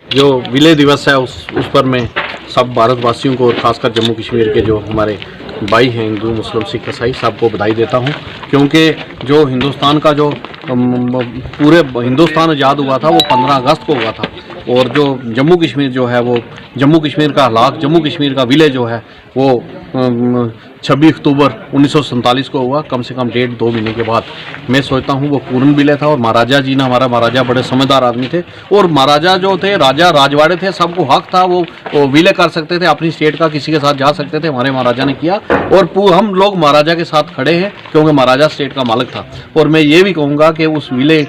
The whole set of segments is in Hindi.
जो विलय दिवस है उस पर मैं सब भारतवासियों को और खासकर जम्मू कश्मीर के जो हमारे भाई हैं हिंदू मुस्लिम सिख ईसाई सबको बधाई देता हूं, क्योंकि जो हिंदुस्तान का जो पूरे हिंदुस्तान आज़ाद हुआ था वो 15 अगस्त को हुआ था, और जो जम्मू कश्मीर जो है वो जम्मू कश्मीर का हालात जम्मू कश्मीर का विलय जो है वो 26 अक्टूबर 1947 को हुआ, कम से कम 1.5-2 महीने के बाद। मैं सोचता हूँ वो पूर्ण विलय था। और महाराजा जी ने, हमारा महाराजा बड़े समझदार आदमी थे, और महाराजा जो थे राजा राजवाड़े थे, सबको हक था वो विलय कर सकते थे, अपनी स्टेट का किसी के साथ जा सकते थे। हमारे महाराजा ने किया और हम लोग महाराजा के साथ खड़े हैं, क्योंकि महाराजा स्टेट का मालिक था। और मैं ये भी कहूँगा कि उस विलय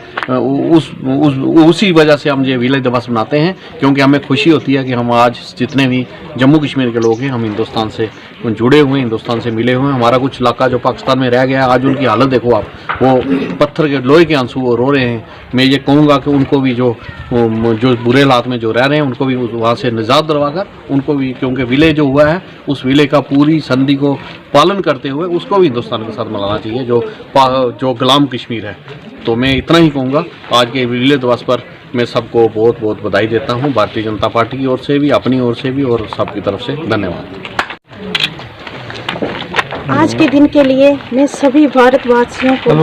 उसी वजह से हम ये विलय दिवस मनाते हैं, क्योंकि हमें खुशी होती है कि हम आज जितने भी जम्मू कश्मीर के लोग हैं हम हिंदुस्तान से जुड़े हुए, हिंदुस्तान से मिले हुए हैं। हमारा कुछ इलाका जो पाकिस्तान में रह गया है, आज उनकी हालत देखो आप, वो पत्थर के लोहे के आंसू वो रो रहे हैं। मैं ये कहूँगा कि उनको भी जो बुरे हालात में जो रह रहे हैं उनको भी वहाँ से निजात दिलवाकर उनको भी, क्योंकि विलय जो हुआ है उस विलय का पूरी संधि को पालन करते हुए उसको भी हिंदुस्तान के साथ मनाना चाहिए जो गुलाम कश्मीर है। तो मैं इतना ही कहूँगा। आज के विलय दिवस पर मैं सबको बहुत बहुत बधाई देता हूँ, भारतीय जनता पार्टी की ओर से भी, अपनी ओर से भी, और सबकी तरफ से धन्यवाद। आज के दिन के लिए मैं सभी भारतवासियों को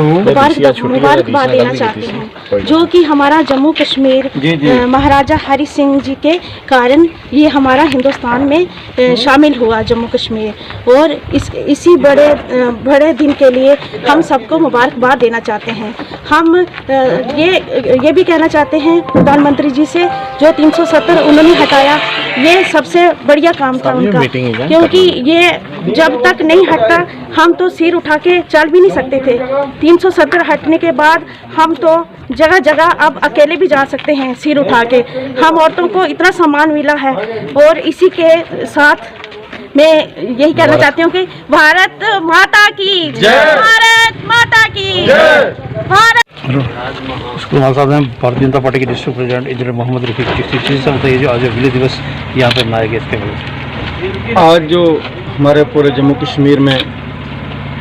मुबारकबाद देना चाहती हूँ, जो कि हमारा जम्मू कश्मीर महाराजा हरि सिंह जी के कारण ये हमारा हिंदुस्तान में शामिल हुआ जम्मू कश्मीर। और इसी बड़े दिन के लिए हम सबको मुबारकबाद देना चाहते हैं। हम ये भी कहना चाहते हैं प्रधानमंत्री जी से, जो 370 उन्होंने हटाया, ये सबसे बढ़िया काम था उनका, क्योंकि ये जब तक नहीं हटता हम तो सिर उठा के चल भी नहीं सकते थे। 370 हटने के बाद हम तो जगह जगह अब अकेले भी जा सकते हैं सिर उठा के। हम औरतों को इतना सम्मान मिला है। और इसी के साथ मैं यही कहना चाहती हूँ कि भारत माता की जय, भारत माता की जय, भारत। साहब हैं भारतीय जनता पार्टी के district president engineer Mohammad Rafiq Chishti से बताइए, जो आज विलय दिवस यहाँ पर मनाया गया इसके बारे। आज जो हमारे पूरे जम्मू कश्मीर में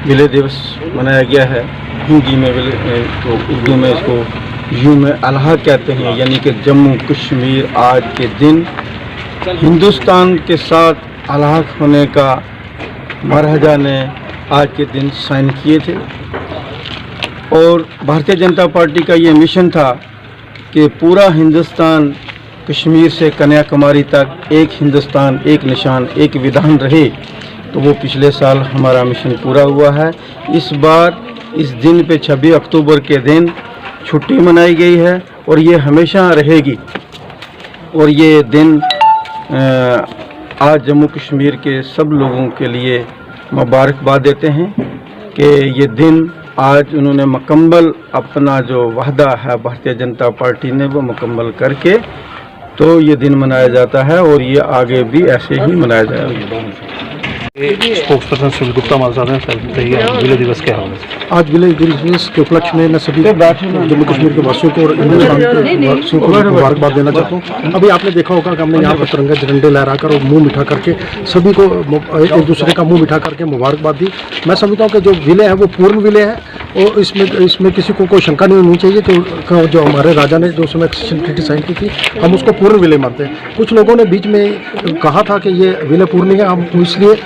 विलय दिवस मनाया गया है, हिंदी में तो उर्दू में इसको यूं में अलहा कहते हैं, यानी कि जम्मू कश्मीर आज के दिन हिंदुस्तान के साथ अलग होने का महाराजा ने आज के दिन साइन किए थे। और भारतीय जनता पार्टी का ये मिशन था कि पूरा हिंदुस्तान कश्मीर से कन्याकुमारी तक एक हिंदुस्तान, एक निशान, एक विधान रहे। तो वो पिछले साल हमारा मिशन पूरा हुआ है। इस बार इस दिन पे 26 अक्टूबर के दिन छुट्टी मनाई गई है और ये हमेशा रहेगी। और ये दिन आज जम्मू कश्मीर के सब लोगों के लिए मुबारकबाद देते हैं कि ये दिन आज उन्होंने मुकम्मल अपना जो वादा है भारतीय जनता पार्टी ने वो मुकम्मल करके तो ये दिन मनाया जाता है, और ये आगे भी ऐसे ही मनाया जाएगा। स्पोक्स पर्सन सुनील गुप्ता हमारे साथ हैं। विलय दिवस क्या है? आज विलय दिवस के उपलक्ष्य में मैं सभी जम्मू कश्मीर के वासियों को और हिंदुस्तान के वासियों को मुबारकबाद देना चाहता हूँ। अभी आपने देखा होगा कि हमने यहाँ पर तिरंगे झंडे लहराकर और मुंह मिठा करके सभी को एक दूसरे का मुंह मिठा करके मुबारकबाद दी। मैं समझता हूँ कि जो विलय है वो पूर्ण विलय है, और इसमें किसी को कोई शंका नहीं होनी चाहिए कि जो हमारे राजा ने जो समय ट्रीटी साइन की थी हम उसको पूर्ण विलय मानते हैं। कुछ लोगों ने बीच में कहा था कि ये विलय पूर्ण नहीं है, हम इसलिए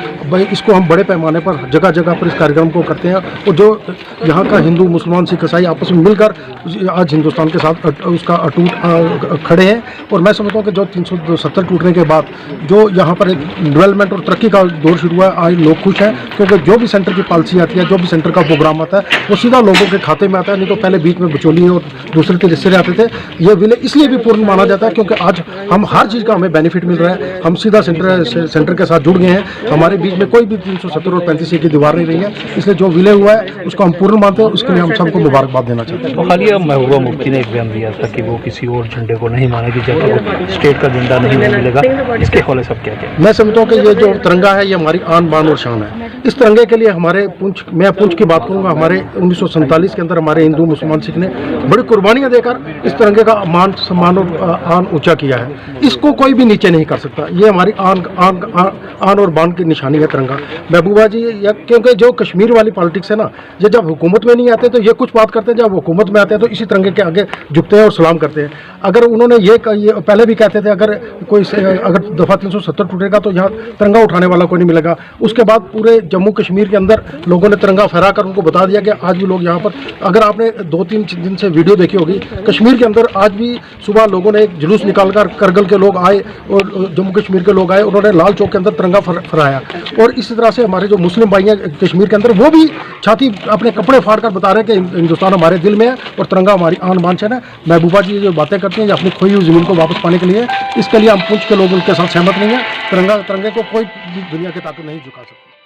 इसको हम बड़े पैमाने पर जगह जगह पर इस कार्यक्रम को करते हैं। और जो यहाँ का हिंदू मुसलमान सिख ईसाई आपस में मिलकर आज हिंदुस्तान के साथ उसका अटूट खड़े हैं। और मैं समझता हूँ कि जो 370 टूटने के बाद जो यहाँ पर एक डेवलपमेंट और तरक्की का दौर शुरू हुआ है, आज लोग खुश हैं, क्योंकि जो भी सेंटर की पॉलिसी आती है, जो भी सेंटर का प्रोग्राम आता है वो सीधा लोगों के खाते में आता है। नहीं तो पहले बीच में बिचौलिए और दूसरे तीसरे आते थे। ये विलय इसलिए भी पूर्ण माना जाता है क्योंकि आज हम हर चीज़ का हमें बेनिफिट मिल रहा है। हम सीधा सेंटर के साथ जुड़ गए हैं। हमारे बीच में कोई भी 370 और 35 की दीवार नहीं रही है, इसलिए जो विलय हुआ है उसको हम पूर्ण मानते हैं, उसके लिए हम सबको मुबारकबाद देना चाहते हैं। तो हालिया महबूबा मुफ्ती ने एक बयान दिया था कि वो किसी और झंडे को नहीं मानेगी जब तक स्टेट का झंडा नहीं मिलेगा, इसके हवाले सब क्या क्या? मैं समझता हूँ कि ये जो तिरंगा है ये हमारी आन बान और शान है। इस तिरंगे के लिए हमारे मैं पुंछ की बात करूँगा, हमारे 1947 के अंदर हमारे हिंदू मुसलमान सिख ने बड़ी कुर्बानियाँ देकर इस तिरंगे का मान सम्मान और आन ऊंचा किया है। इसको कोई भी नीचे नहीं कर सकता, ये हमारी आन और बान की निशानी है तिरंगा। महबूबा जी क्योंकि जो कश्मीर वाली पॉलिटिक्स है ना, ये जब हुकूमत में नहीं आते तो ये कुछ बात करते हैं, जब हुकूमत में आते हैं तो इसी तिरंगे के आगे झुकते हैं और सलाम करते हैं। अगर उन्होंने ये पहले भी कहते थे अगर दफ़ा 370 टूटेगा तो यहाँ तिरंगा उठाने वाला कोई नहीं मिलेगा। उसके बाद पूरे जम्मू कश्मीर के अंदर लोगों ने तिरंगा फहरा कर उनको बता दिया कि आज भी लोग यहाँ पर, अगर आपने 2-3 दिन से वीडियो देखी होगी, कश्मीर के अंदर आज भी सुबह लोगों ने एक जुलूस निकाल कर करगिल के लोग आए और जम्मू कश्मीर के लोग आए, उन्होंने लाल चौक के अंदर तिरंगा फहराया। और इसी तरह से हमारे जो मुस्लिम भाई हैं कश्मीर के अंदर, वो भी छाती अपने कपड़े फाड़ कर बता रहे हैं कि हिंदुस्तान हमारे दिल में है और तिरंगा हमारी आन बान है ना। महबूबा जी जो बातें करती हैं ये अपनी खोई हुई ज़मीन को वापस पाने के लिए, इसके लिए हम पुंछ के लोग उनके साथ सहमत नहीं हैं। तिरंगे को कोई दुनिया की ताकत नहीं झुका सकती।